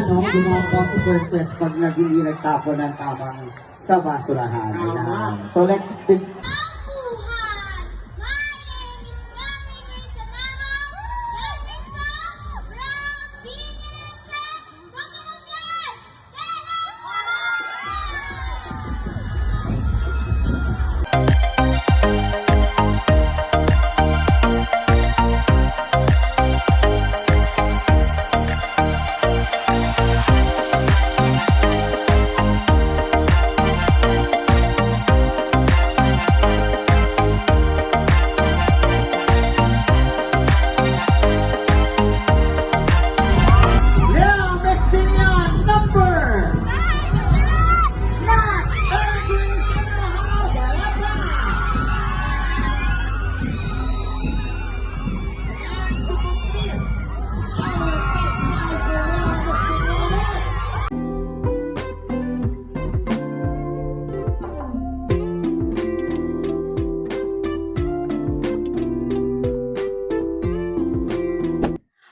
ano, yung mga consequences pag hindi nagtapon ng tamang sa basurahan. Ayan. So let's pick.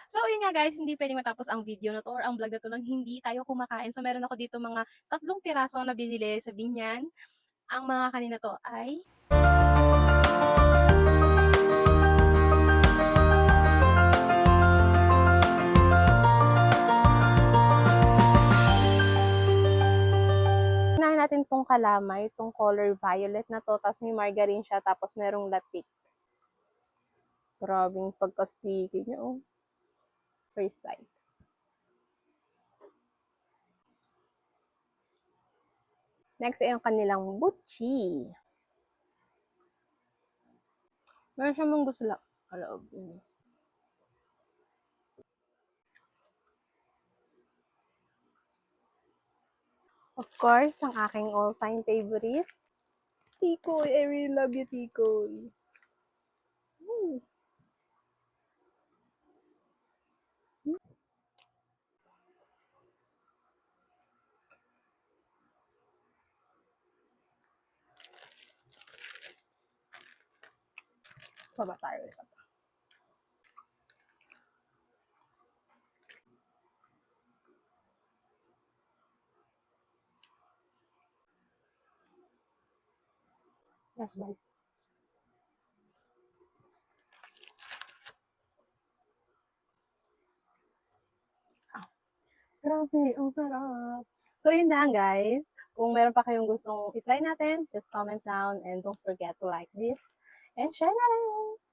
So, yun nga guys, hindi pwedeng matapos ang video na to or ang vlog na to nang hindi tayo kumakain. So, meron ako dito mga 3 pirasong na binili sa Binyan. Ang mga kanina to ay unahin natin tong kalamay, tong color violet na to, tapos may margarine siya, tapos merong latik. Grabing pagka-sticky niya, oh. First bite. Next ay yung kanilang buchi. Meron siyang munggo sa loob. Of course, ang aking all-time favorite, Tikoy. I really love you, Tikoy. Baba tayo ulit. Last bite. Grabe, ang sarap. So, yun na guys. Kung meron pa kayong gustong i-try natin, just comment down and don't forget to like this and share na rin.